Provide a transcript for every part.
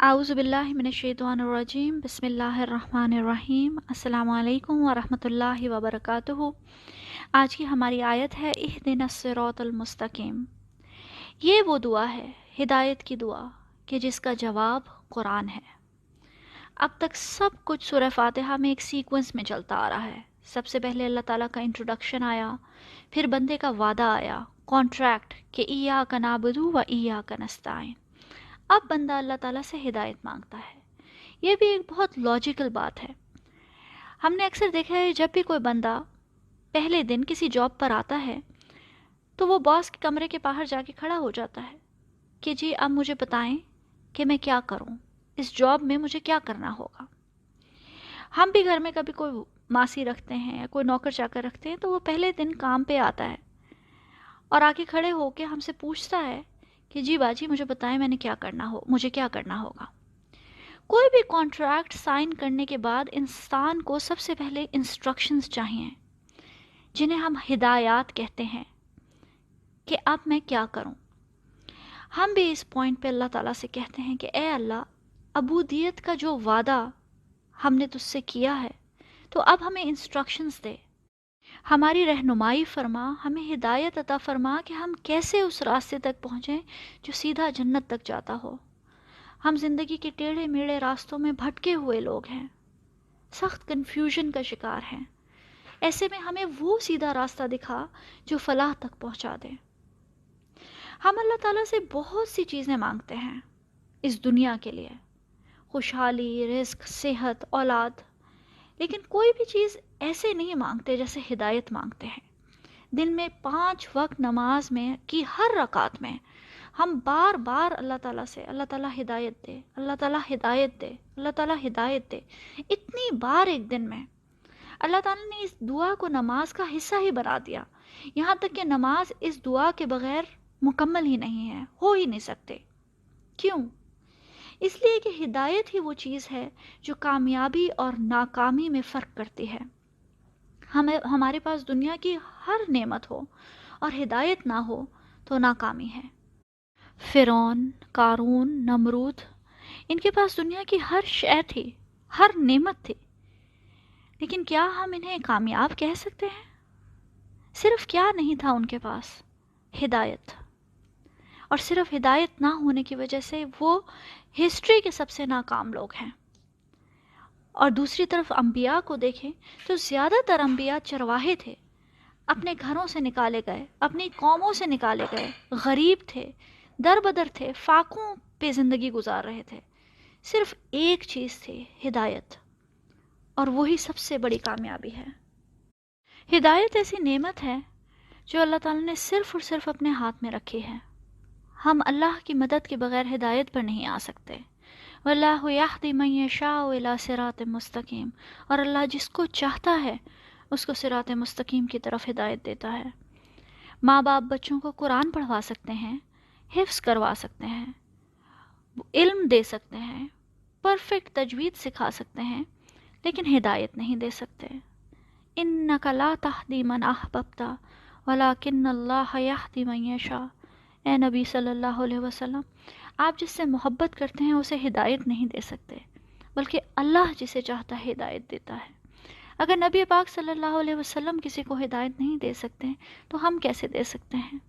اعوذ باللہ من الشیطان الرجیم، بسم اللہ الرحمن الرحیم۔ السلام علیکم ورحمۃ اللہ وبرکاتہ۔ آج کی ہماری آیت ہے اہدنا الصراط المستقیم۔ یہ وہ دعا ہے، ہدایت کی دعا، کہ جس کا جواب قرآن ہے۔ اب تک سب کچھ سورہ فاتحہ میں ایک سیکوینس میں چلتا آ رہا ہے۔ سب سے پہلے اللہ تعالیٰ کا انٹروڈکشن آیا، پھر بندے کا وعدہ آیا، کانٹریکٹ، کہ ایاک نعبد و ایاک نستعین۔ اب بندہ اللہ تعالیٰ سے ہدایت مانگتا ہے۔ یہ بھی ایک بہت لاجیکل بات ہے۔ ہم نے اکثر دیکھا ہے جب بھی کوئی بندہ پہلے دن کسی جاب پر آتا ہے تو وہ باس کے کمرے کے باہر جا کے کھڑا ہو جاتا ہے کہ جی اب مجھے بتائیں کہ میں کیا کروں، اس جاب میں مجھے کیا کرنا ہوگا۔ ہم بھی گھر میں کبھی کوئی ماسی رکھتے ہیں، کوئی نوکر چاکر رکھتے ہیں، تو وہ پہلے دن کام پہ آتا ہے اور آ کے کھڑے ہو کے ہم سے پوچھتا ہے کہ جی باجی مجھے بتائیں مجھے کیا کرنا ہوگا۔ کوئی بھی کانٹریکٹ سائن کرنے کے بعد انسان کو سب سے پہلے انسٹرکشنز چاہیے، جنہیں ہم ہدایات کہتے ہیں، کہ اب میں کیا کروں۔ ہم بھی اس پوائنٹ پہ اللہ تعالیٰ سے کہتے ہیں کہ اے اللہ، عبودیت کا جو وعدہ ہم نے تجھ سے کیا ہے تو اب ہمیں انسٹرکشنز دے، ہماری رہنمائی فرما، ہمیں ہدایت عطا فرما کہ ہم کیسے اس راستے تک پہنچیں جو سیدھا جنت تک جاتا ہو۔ ہم زندگی کے ٹیڑھے میڑھے راستوں میں بھٹکے ہوئے لوگ ہیں، سخت کنفیوژن کا شکار ہیں۔ ایسے میں ہمیں وہ سیدھا راستہ دکھا جو فلاح تک پہنچا دے۔ ہم اللہ تعالیٰ سے بہت سی چیزیں مانگتے ہیں اس دنیا کے لیے، خوشحالی، رزق، صحت، اولاد، لیکن کوئی بھی چیز ایسے نہیں مانگتے جیسے ہدایت مانگتے ہیں۔ دن میں 5 وقت نماز میں کی ہر رکعت میں ہم بار بار اللہ تعالیٰ سے اللہ تعالیٰ ہدایت دے، اللہ تعالیٰ ہدایت دے، اللہ تعالیٰ ہدایت دے، اتنی بار ایک دن میں۔ اللہ تعالیٰ نے اس دعا کو نماز کا حصہ ہی بنا دیا، یہاں تک کہ نماز اس دعا کے بغیر مکمل ہی نہیں ہے، ہو ہی نہیں سکتے۔ کیوں؟ اس لیے کہ ہدایت ہی وہ چیز ہے جو کامیابی اور ناکامی میں فرق کرتی ہے۔ ہمارے پاس دنیا کی ہر نعمت ہو اور ہدایت نہ ہو تو ناکامی ہے۔ فرعون، قارون، نمرود، ان کے پاس دنیا کی ہر شے تھی، ہر نعمت تھی، لیکن کیا ہم انہیں کامیاب کہہ سکتے ہیں؟ صرف کیا نہیں تھا ان کے پاس؟ ہدایت۔ اور صرف ہدایت نہ ہونے کی وجہ سے وہ ہسٹری کے سب سے ناکام لوگ ہیں۔ اور دوسری طرف انبیاء کو دیکھیں تو زیادہ تر انبیاء چرواہے تھے، اپنے گھروں سے نکالے گئے، اپنی قوموں سے نکالے گئے، غریب تھے، در بدر تھے، فاقوں پہ زندگی گزار رہے تھے۔ صرف ایک چیز تھی، ہدایت، اور وہی سب سے بڑی کامیابی ہے۔ ہدایت ایسی نعمت ہے جو اللہ تعالیٰ نے صرف اور صرف اپنے ہاتھ میں رکھی ہے۔ ہم اللہ کی مدد کے بغیر ہدایت پر نہیں آ سکتے۔ وَاللَّهُ يَهْدِي مَن يَشَاءُ إِلَىٰ صِرَاطٍ مُسْتَقِيمٍ، اور اللہ جس کو چاہتا ہے اس کو صراط مستقیم کی طرف ہدایت دیتا ہے۔ ماں باپ بچوں کو قرآن پڑھوا سکتے ہیں، حفظ کروا سکتے ہیں، علم دے سکتے ہیں، پرفیکٹ تجوید سکھا سکتے ہیں، لیکن ہدایت نہیں دے سکتے۔ إِنَّكَ لَا تَهْدِي مَنْ أَحْبَبْتَ وَلَٰكِنَّ اللَّهَ يَهْدِي مَن يَشَاءُ۔ اے نبی صلی اللہ علیہ وسلم، آپ جس سے محبت کرتے ہیں اسے ہدایت نہیں دے سکتے، بلکہ اللہ جسے چاہتا ہے ہدایت دیتا ہے۔ اگر نبی پاک صلی اللہ علیہ وسلم کسی کو ہدایت نہیں دے سکتے تو ہم کیسے دے سکتے ہیں؟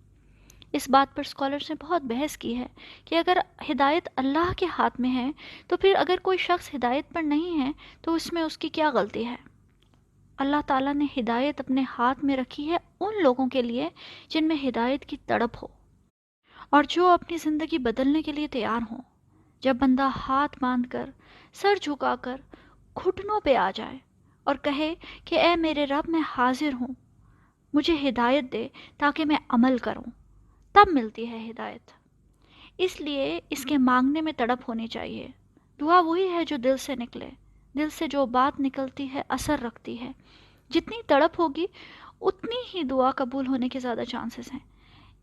اس بات پر اسکالرز نے بہت بحث کی ہے کہ اگر ہدایت اللہ کے ہاتھ میں ہے تو پھر اگر کوئی شخص ہدایت پر نہیں ہے تو اس میں اس کی کیا غلطی ہے؟ اللہ تعالیٰ نے ہدایت اپنے ہاتھ میں رکھی ہے ان لوگوں کے لیے جن میں ہدایت کی تڑپ ہو اور جو اپنی زندگی بدلنے کے لیے تیار ہوں۔ جب بندہ ہاتھ باندھ کر، سر جھکا کر، گھٹنوں پہ آ جائے اور کہے کہ اے میرے رب، میں حاضر ہوں، مجھے ہدایت دے تاکہ میں عمل کروں، تب ملتی ہے ہدایت۔ اس لیے اس کے مانگنے میں تڑپ ہونی چاہیے۔ دعا وہی ہے جو دل سے نکلے، دل سے جو بات نکلتی ہے اثر رکھتی ہے۔ جتنی تڑپ ہوگی اتنی ہی دعا قبول ہونے کے زیادہ چانسز ہیں۔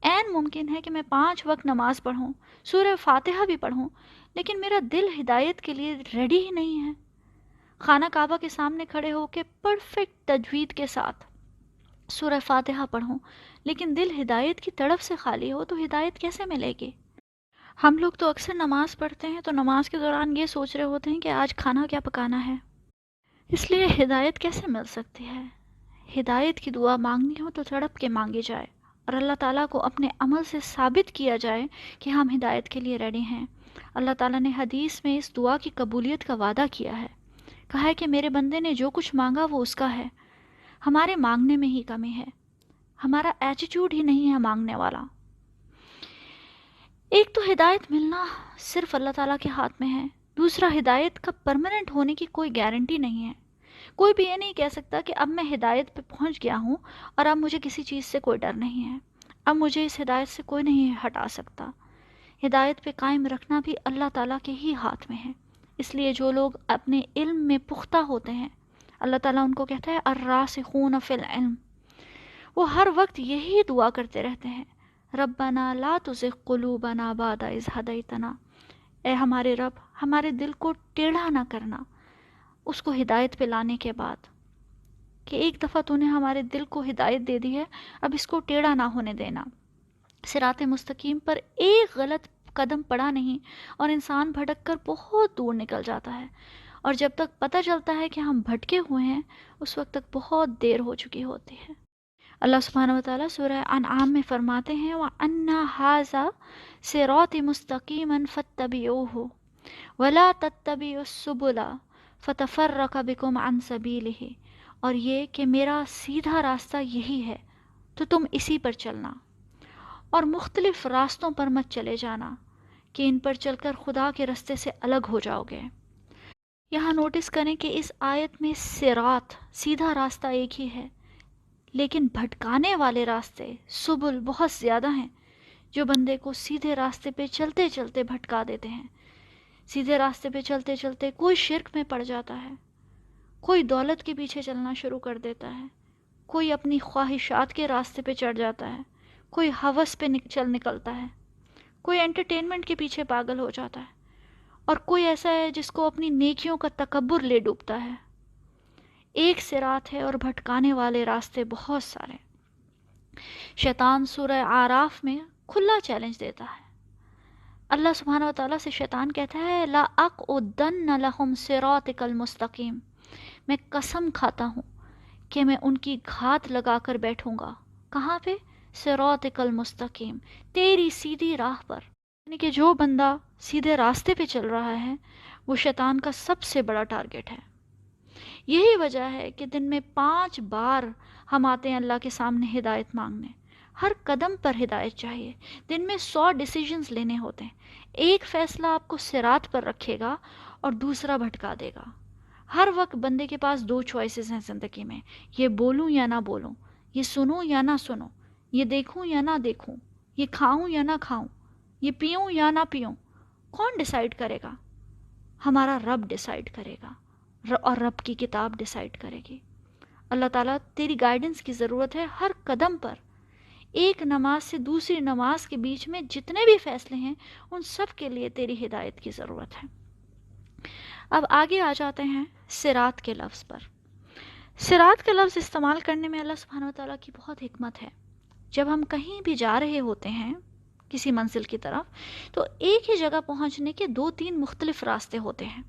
عین ممکن ہے کہ میں 5 وقت نماز پڑھوں، سورہ فاتحہ بھی پڑھوں، لیکن میرا دل ہدایت کے لیے ریڈی ہی نہیں ہے۔ خانہ کعبہ کے سامنے کھڑے ہو کے پرفیکٹ تجوید کے ساتھ سورہ فاتحہ پڑھوں، لیکن دل ہدایت کی طرف سے خالی ہو تو ہدایت کیسے ملے گی؟ ہم لوگ تو اکثر نماز پڑھتے ہیں تو نماز کے دوران یہ سوچ رہے ہوتے ہیں کہ آج کھانا کیا پکانا ہے. اس لیے ہدایت کیسے مل سکتی ہے؟ ہدایت کی دعا مانگنی ہو تو تڑپ کے مانگی جائے اور اللہ تعالیٰ کو اپنے عمل سے ثابت کیا جائے کہ ہم ہدایت کے لیے ریڈی ہیں. اللہ تعالیٰ نے حدیث میں اس دعا کی قبولیت کا وعدہ کیا ہے. کہا ہے کہ میرے بندے نے جو کچھ مانگا وہ اس کا ہے. ہمارے مانگنے میں ہی کمی ہے، ہمارا ایٹیٹیوڈ ہی نہیں ہے مانگنے والا. ایک تو ہدایت ملنا صرف اللہ تعالیٰ کے ہاتھ میں ہے، دوسرا ہدایت کا پرماننٹ ہونے کی کوئی گارنٹی نہیں ہے. کوئی بھی یہ نہیں کہہ سکتا کہ اب میں ہدایت پہ پہنچ گیا ہوں اور اب مجھے کسی چیز سے کوئی ڈر نہیں ہے، اب مجھے اس ہدایت سے کوئی نہیں ہٹا سکتا. ہدایت پہ قائم رکھنا بھی اللہ تعالیٰ کے ہی ہاتھ میں ہے. اس لیے جو لوگ اپنے علم میں پختہ ہوتے ہیں، اللہ تعالیٰ ان کو کہتا ہے الراسخون فی العلم، وہ ہر وقت یہی دعا کرتے رہتے ہیں، ربنا لا تزغ قلوبنا بعد اذ ہدیتنا، اے ہمارے رب ہمارے دل کو ٹیڑھا نہ کرنا اس کو ہدایت پہ لانے کے بعد، کہ ایک دفعہ تو نے ہمارے دل کو ہدایت دے دی ہے، اب اس کو ٹیڑھا نہ ہونے دینا. صراط مستقیم پر ایک غلط قدم پڑا نہیں اور انسان بھٹک کر بہت دور نکل جاتا ہے، اور جب تک پتہ چلتا ہے کہ ہم بھٹکے ہوئے ہیں اس وقت تک بہت دیر ہو چکی ہوتی ہے. اللہ سبحانہ وتعالیٰ سورہ انعام میں فرماتے ہیں وَأَنَّ هَذَا صِرَاطِ مُسْتَقِيمًا فَاتَّبِعُوهُ وَلَا تَتَّبِعُوا السُّبُلَ فَتَفَرَّقَ بِكُمْ عَنْ سَبِيلِهِ، اور یہ کہ میرا سیدھا راستہ یہی ہے تو تم اسی پر چلنا اور مختلف راستوں پر مت چلے جانا کہ ان پر چل کر خدا کے راستے سے الگ ہو جاؤ گے. یہاں نوٹس کریں کہ اس آیت میں صراط سیدھا راستہ ایک ہی ہے، لیکن بھٹکانے والے راستے سبل بہت زیادہ ہیں جو بندے کو سیدھے راستے پہ چلتے چلتے بھٹکا دیتے ہیں. سیدھے راستے پہ چلتے چلتے کوئی شرک میں پڑ جاتا ہے، کوئی دولت کے پیچھے چلنا شروع کر دیتا ہے، کوئی اپنی خواہشات کے راستے پہ چڑھ جاتا ہے، کوئی ہوس پہ چل نکلتا ہے، کوئی انٹرٹینمنٹ کے پیچھے پاگل ہو جاتا ہے، اور کوئی ایسا ہے جس کو اپنی نیکیوں کا تکبر لے ڈوبتا ہے. ایک صراط ہے اور بھٹکانے والے راستے بہت سارے. شیطان سورہ اعراف میں کھلا چیلنج دیتا ہے. اللہ سبحانہ و تعالیٰ سے شیطان کہتا ہے لا اقعدن لہم صراطک المستقیم، میں قسم کھاتا ہوں کہ میں ان کی گھات لگا کر بیٹھوں گا. کہاں پہ؟ صراطک المستقیم، تیری سیدھی راہ پر. یعنی کہ جو بندہ سیدھے راستے پہ چل رہا ہے وہ شیطان کا سب سے بڑا ٹارگٹ ہے. یہی وجہ ہے کہ دن میں 5 بار ہم آتے ہیں اللہ کے سامنے ہدایت مانگنے. ہر قدم پر ہدایت چاہیے. دن میں 100 ڈیسیجنز لینے ہوتے ہیں. ایک فیصلہ آپ کو صراط پر رکھے گا اور دوسرا بھٹکا دے گا. ہر وقت بندے کے پاس 2 چوائسز ہیں زندگی میں، یہ بولوں یا نہ بولوں، یہ سنوں یا نہ سنوں، یہ دیکھوں یا نہ دیکھوں، یہ کھاؤں یا نہ کھاؤں، یہ پیوں یا نہ پیوں. کون ڈیسائیڈ کرے گا؟ ہمارا رب ڈیسائیڈ کرے گا، اور رب کی کتاب ڈیسائیڈ کرے گی. اللہ تعالیٰ تیری گائیڈنس کی ضرورت ہے ہر قدم پر. ایک نماز سے دوسری نماز کے بیچ میں جتنے بھی فیصلے ہیں ان سب کے لیے تیری ہدایت کی ضرورت ہے. اب آگے آ جاتے ہیں صراط کے لفظ پر. صراط کے لفظ استعمال کرنے میں اللہ سبحانہ و تعالیٰ کی بہت حکمت ہے. جب ہم کہیں بھی جا رہے ہوتے ہیں کسی منزل کی طرف تو ایک ہی جگہ پہنچنے کے 2-3 مختلف راستے ہوتے ہیں.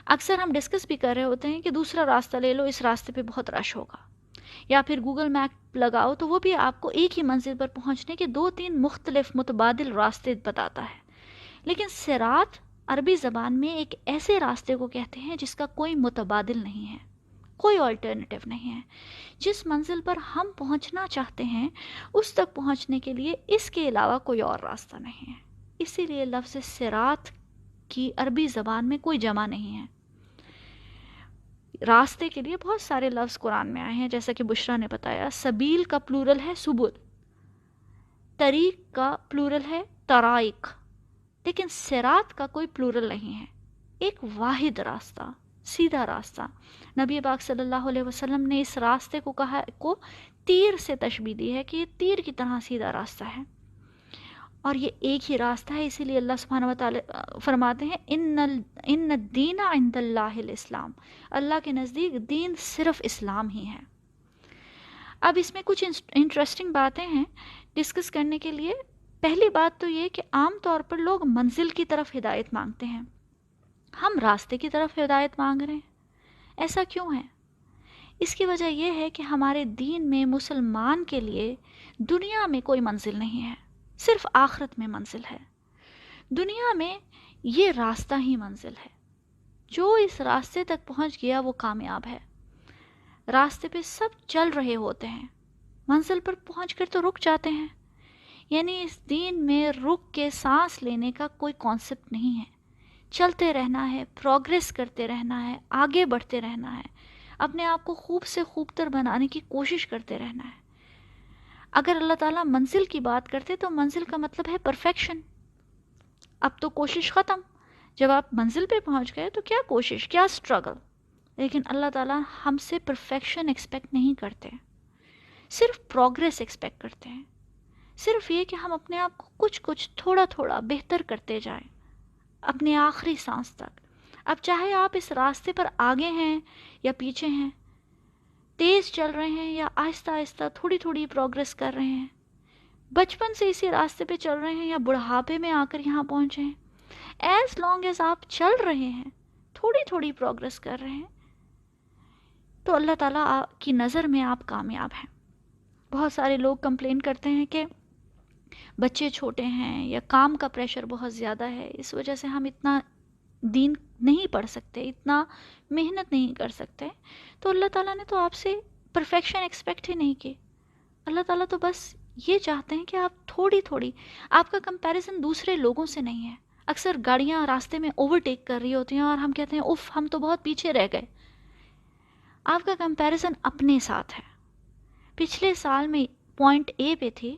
اکثر ہم ڈسکس بھی کر رہے ہوتے ہیں کہ دوسرا راستہ لے لو، اس راستے پہ بہت رش ہوگا، یا پھر گوگل میپ لگاؤ تو وہ بھی آپ کو ایک ہی منزل پر پہنچنے کے 2-3 مختلف متبادل راستے بتاتا ہے. لیکن صراط عربی زبان میں ایک ایسے راستے کو کہتے ہیں جس کا کوئی متبادل نہیں ہے، کوئی آلٹرنیٹو نہیں ہے. جس منزل پر ہم پہنچنا چاہتے ہیں اس تک پہنچنے کے لیے اس کے علاوہ کوئی اور راستہ نہیں ہے. اسی لیے لفظ صراط کی عربی زبان میں کوئی جمع نہیں ہے. راستے کے لیے بہت سارے لفظ قرآن میں آئے ہیں، جیسا کہ بشرا نے بتایا. سبیل کا پلورل ہے سبل، طریق کا پلورل ہے طرائق، لیکن صراط کا کوئی پلورل نہیں ہے. ایک واحد راستہ، سیدھا راستہ. نبی پاک صلی اللہ علیہ وسلم نے اس راستے کو تیر سے تشبیہ دی ہے کہ یہ تیر کی طرح سیدھا راستہ ہے، اور یہ ایک ہی راستہ ہے. اسی لیے اللہ سبحانہ و تعالی فرماتے ہیں ان الدین عند اللہ الاسلام، اللہ کے نزدیک دین صرف اسلام ہی ہے. اب اس میں کچھ انٹرسٹنگ باتیں ہیں ڈسکس کرنے کے لیے. پہلی بات تو یہ کہ عام طور پر لوگ منزل کی طرف ہدایت مانگتے ہیں، ہم راستے کی طرف ہدایت مانگ رہے ہیں۔ ایسا کیوں ہے؟ اس کی وجہ یہ ہے کہ ہمارے دین میں مسلمان کے لیے دنیا میں کوئی منزل نہیں ہے، صرف آخرت میں منزل ہے۔ دنیا میں یہ راستہ ہی منزل ہے، جو اس راستے تک پہنچ گیا وہ کامیاب ہے۔ راستے پہ سب چل رہے ہوتے ہیں، منزل پر پہنچ کر تو رک جاتے ہیں۔ یعنی اس دین میں رک کے سانس لینے کا کوئی کانسیپٹ نہیں ہے، چلتے رہنا ہے، پروگریس کرتے رہنا ہے، آگے بڑھتے رہنا ہے، اپنے آپ کو خوب سے خوب تر بنانے کی کوشش کرتے رہنا ہے۔ اگر اللہ تعالیٰ منزل کی بات کرتے تو منزل کا مطلب ہے پرفیکشن۔ اب تو کوشش ختم، جب آپ منزل پہ پہنچ گئے تو کیا کوشش، کیا اسٹرگل۔ لیکن اللہ تعالیٰ ہم سے پرفیکشن ایکسپیکٹ نہیں کرتے، صرف پروگریس ایکسپیکٹ کرتے ہیں، صرف یہ کہ ہم اپنے آپ کو کچھ تھوڑا تھوڑا بہتر کرتے جائیں اپنے آخری سانس تک۔ اب چاہے آپ اس راستے پر آگے ہیں یا پیچھے ہیں، تیز چل رہے ہیں یا آہستہ آہستہ تھوڑی تھوڑی پروگریس کر رہے ہیں، بچپن سے اسی راستے پہ چل رہے ہیں یا بڑھاپے میں آ کر یہاں پہنچے ہیں، ایز لانگ ایز آپ چل رہے ہیں، تھوڑی تھوڑی پروگریس کر رہے ہیں، تو اللہ تعالیٰ کی نظر میں آپ کامیاب ہیں۔ بہت سارے لوگ کمپلین کرتے ہیں کہ بچے چھوٹے ہیں یا کام کا پریشر بہت زیادہ ہے، اس وجہ سے ہم اتنا دین نہیں پڑھ سکتے، اتنا محنت نہیں کر سکتے۔ تو اللہ تعالیٰ نے تو آپ سے پرفیکشن ایکسپیکٹ ہی نہیں کی۔ اللہ تعالیٰ تو بس یہ چاہتے ہیں کہ آپ تھوڑی تھوڑی، آپ کا کمپیریزن دوسرے لوگوں سے نہیں ہے۔ اکثر گاڑیاں راستے میں اوورٹیک کر رہی ہوتی ہیں اور ہم کہتے ہیں اف ہم تو بہت پیچھے رہ گئے۔ آپ کا کمپیریزن اپنے ساتھ ہے۔ پچھلے سال میں پوائنٹ اے پہ تھی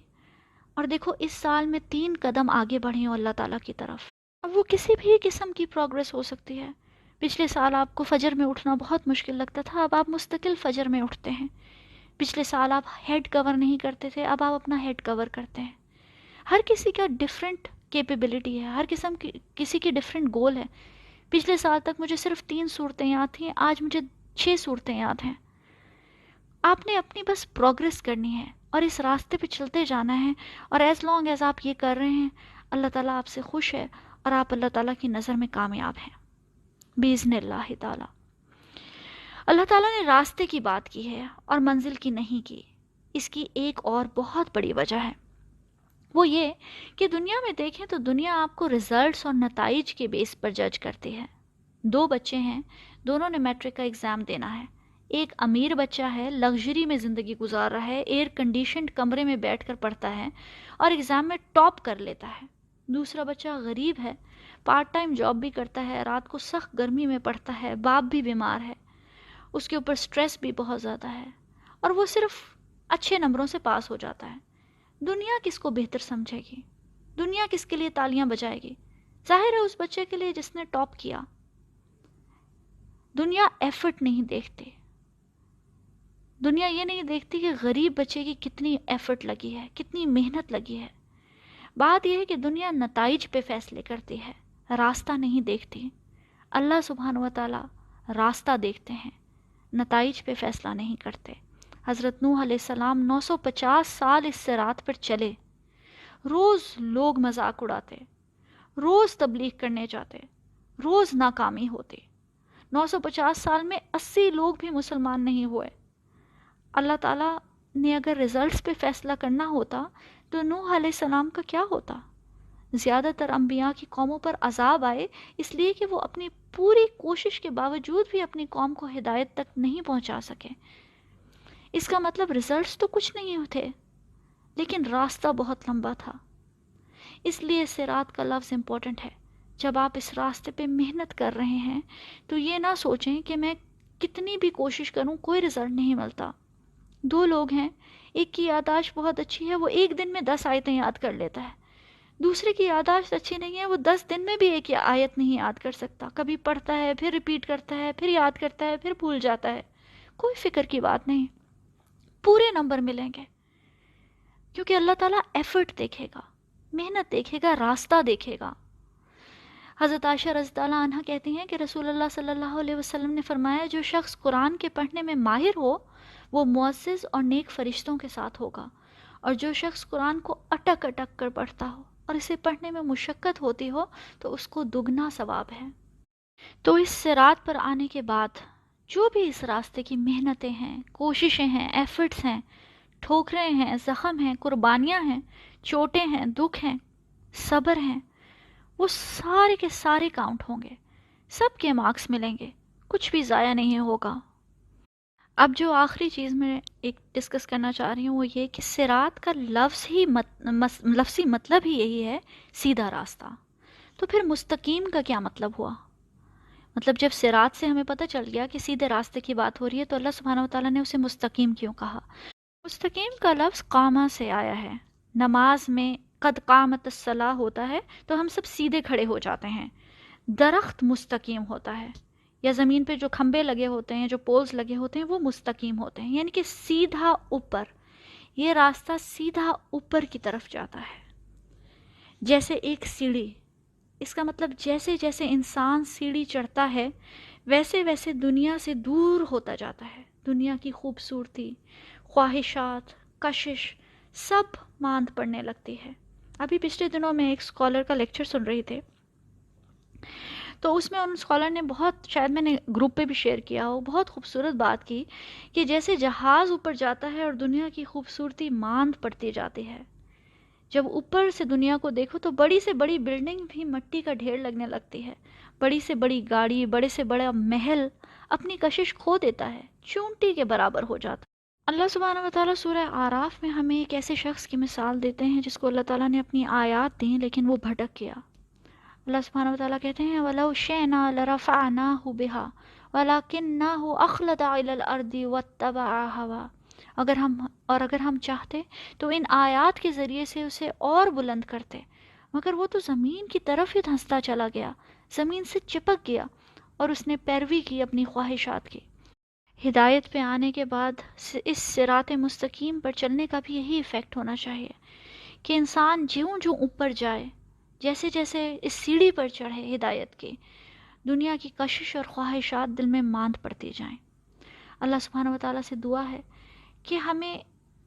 اور دیکھو اس سال میں 3 قدم آگے بڑھی ہوں اللہ تعالیٰ کی طرف۔ اب وہ کسی بھی قسم کی پروگریس ہو سکتی ہے۔ پچھلے سال آپ کو فجر میں اٹھنا بہت مشکل لگتا تھا، اب آپ مستقل فجر میں اٹھتے ہیں۔ پچھلے سال آپ ہیڈ کور نہیں کرتے تھے، اب آپ اپنا ہیڈ کور کرتے ہیں۔ ہر کسی کا ڈیفرنٹ کیپیبلٹی ہے، ہر قسم کی کسی کی ڈیفرنٹ گول ہے۔ پچھلے سال تک مجھے صرف 3 صورتیں یاد تھیں، آج مجھے 6 صورتیں یاد ہیں۔ آپ نے اپنی بس پروگریس کرنی ہے اور اس راستے پہ چلتے جانا ہے، اور ایز لانگ ایز آپ یہ کر رہے ہیں اللہ تعالیٰ آپ سے خوش ہے اور آپ اللہ تعالیٰ کی نظر میں کامیاب ہیں بِإِذْنِ اللہ تعالیٰ۔ اللہ تعالیٰ نے راستے کی بات کی ہے اور منزل کی نہیں کی۔ اس کی ایک اور بہت بڑی وجہ ہے، وہ یہ کہ دنیا میں دیکھیں تو دنیا آپ کو ریزلٹس اور نتائج کے بیس پر جج کرتی ہے۔ 2 بچے ہیں، دونوں نے میٹرک کا ایگزام دینا ہے۔ ایک امیر بچہ ہے، لگژری میں زندگی گزار رہا ہے، ایئر کنڈیشنڈ کمرے میں بیٹھ کر پڑھتا ہے اور ایگزام میں ٹاپ کر لیتا ہے۔ دوسرا بچہ غریب ہے، پارٹ ٹائم جاب بھی کرتا ہے، رات کو سخت گرمی میں پڑھتا ہے، باپ بھی بیمار ہے، اس کے اوپر سٹریس بھی بہت زیادہ ہے اور وہ صرف اچھے نمبروں سے پاس ہو جاتا ہے۔ دنیا کس کو بہتر سمجھے گی؟ دنیا کس کے لیے تالیاں بجائے گی؟ ظاہر ہے اس بچے کے لیے جس نے ٹاپ کیا۔ دنیا ایفرٹ نہیں دیکھتی، دنیا یہ نہیں دیکھتی کہ غریب بچے کی کتنی ایفرٹ لگی ہے، کتنی محنت لگی ہے۔ بات یہ ہے کہ دنیا نتائج پہ فیصلے کرتی ہے، راستہ نہیں دیکھتی۔ اللہ سبحانہ و تعالیٰ راستہ دیکھتے ہیں، نتائج پہ فیصلہ نہیں کرتے۔ حضرت نوح علیہ السلام 950 سال اس صراط پر چلے، روز لوگ مذاق اڑاتے، روز تبلیغ کرنے جاتے، روز ناکامی ہوتی۔ 950 سال میں 80 لوگ بھی مسلمان نہیں ہوئے۔ اللہ تعالیٰ نے اگر ریزلٹس پہ فیصلہ کرنا ہوتا تو نوح علیہ السلام کا کیا ہوتا؟ زیادہ تر انبیاء کی قوموں پر عذاب آئے اس لیے کہ وہ اپنی پوری کوشش کے باوجود بھی اپنی قوم کو ہدایت تک نہیں پہنچا سکے۔ اس کا مطلب ریزلٹس تو کچھ نہیں تھے، لیکن راستہ بہت لمبا تھا۔ اس لیے صراط کا لفظ امپورٹنٹ ہے۔ جب آپ اس راستے پہ محنت کر رہے ہیں تو یہ نہ سوچیں کہ میں کتنی بھی کوشش کروں کوئی رزلٹ نہیں ملتا۔ 2 لوگ ہیں، ایک کی یادداشت بہت اچھی ہے، وہ ایک دن میں 10 آیتیں یاد کر لیتا ہے۔ دوسرے کی یادداشت اچھی نہیں ہے، وہ 10 دن میں بھی ایک آیت نہیں یاد کر سکتا، کبھی پڑھتا ہے پھر ریپیٹ کرتا ہے پھر یاد کرتا ہے پھر بھول جاتا ہے۔ کوئی فکر کی بات نہیں، پورے نمبر ملیں گے، کیونکہ اللہ تعالیٰ ایفرٹ دیکھے گا، محنت دیکھے گا، راستہ دیکھے گا۔ حضرت عائشہ رضی اللہ عنہ کہتی ہیں کہ رسول اللہ صلی اللہ علیہ وسلم نے فرمایا جو شخص قرآن کے پڑھنے میں ماہر ہو وہ معزز اور نیک فرشتوں کے ساتھ ہوگا، اور جو شخص قرآن کو اٹک اٹک کر پڑھتا ہو اور اسے پڑھنے میں مشقت ہوتی ہو تو اس کو دگنا ثواب ہے۔ تو اس صراط پر آنے کے بعد جو بھی اس راستے کی محنتیں ہیں، کوششیں ہیں، ایفرٹس ہیں، ٹھوکریں ہیں، زخم ہیں، قربانیاں ہیں، چوٹیں ہیں، دکھ ہیں، صبر ہیں، وہ سارے کے سارے کاؤنٹ ہوں گے، سب کے مارکس ملیں گے، کچھ بھی ضائع نہیں ہوگا۔ اب جو آخری چیز میں ایک ڈسکس کرنا چاہ رہی ہوں وہ یہ کہ صراط کا لفظی مطلب ہی یہی ہے، سیدھا راستہ۔ تو پھر مستقیم کا کیا مطلب ہوا؟ مطلب جب صراط سے ہمیں پتہ چل گیا کہ سیدھے راستے کی بات ہو رہی ہے تو اللہ سبحانہ وتعالیٰ نے اسے مستقیم کیوں کہا؟ مستقیم کا لفظ قامہ سے آیا ہے۔ نماز میں قد قامت الصلاۃ ہوتا ہے تو ہم سب سیدھے کھڑے ہو جاتے ہیں۔ درخت مستقیم ہوتا ہے، یا زمین پہ جو کھمبے لگے ہوتے ہیں، جو پولز لگے ہوتے ہیں، وہ مستقیم ہوتے ہیں، یعنی کہ سیدھا اوپر۔ یہ راستہ سیدھا اوپر کی طرف جاتا ہے، جیسے ایک سیڑھی۔ اس کا مطلب جیسے جیسے انسان سیڑھی چڑھتا ہے ویسے ویسے دنیا سے دور ہوتا جاتا ہے، دنیا کی خوبصورتی، خواہشات، کشش سب ماند پڑنے لگتی ہے۔ ابھی پچھلے دنوں میں ایک اسکالر کا لیکچر سن رہی تھے، تو اس میں ان اسکالر نے بہت، شاید میں نے گروپ پہ بھی شیئر کیا ہو، بہت خوبصورت بات کی کہ جیسے جہاز اوپر جاتا ہے اور دنیا کی خوبصورتی ماند پڑتی جاتی ہے، جب اوپر سے دنیا کو دیکھو تو بڑی سے بڑی بلڈنگ بھی مٹی کا ڈھیر لگنے لگتی ہے، بڑی سے بڑی گاڑی، بڑے سے بڑا محل اپنی کشش کھو دیتا ہے، چونٹی کے برابر ہو جاتا ہے۔ اللہ سبحانہ وتعالیٰ سورہ اعراف میں ہمیں ایک ایسے شخص کی مثال دیتے ہیں جس کو اللہ تعالیٰ نے اپنی آیات دیں لیکن وہ بھٹک گیا۔ اللہ سبحانہ وتعالیٰ کہتے ہیں وَلَوْ شِئْنَا لَرَفَعْنَاهُ بِهَا وَلَكِنَّهُ أَخْلَدَ إِلَى الْأَرْضِ وَاتَّبَعَ هَوَاهُ، اگر ہم چاہتے تو ان آیات کے ذریعے سے اسے اور بلند کرتے، مگر وہ تو زمین کی طرف ہی دھنستا چلا گیا، زمین سے چپک گیا اور اس نے پیروی کی اپنی خواہشات کی۔ ہدایت پہ آنے کے بعد اس صراط مستقیم پر چلنے کا بھی یہی ایفیکٹ ہونا چاہیے کہ انسان جوں جوں اوپر جائے، جیسے جیسے اس سیڑھی پر چڑھے ہدایت کی، دنیا کی کشش اور خواہشات دل میں ماند پڑتی جائیں۔ اللہ سبحانہ وتعالیٰ سے دعا ہے کہ ہمیں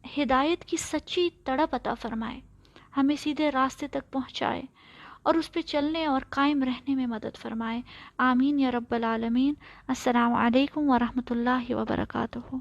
ہدایت کی سچی تڑپ عطا فرمائے، ہمیں سیدھے راستے تک پہنچائے اور اس پہ چلنے اور قائم رہنے میں مدد فرمائے۔ آمین یا رب العالمین۔ السلام علیکم ورحمۃ اللہ وبرکاتہ۔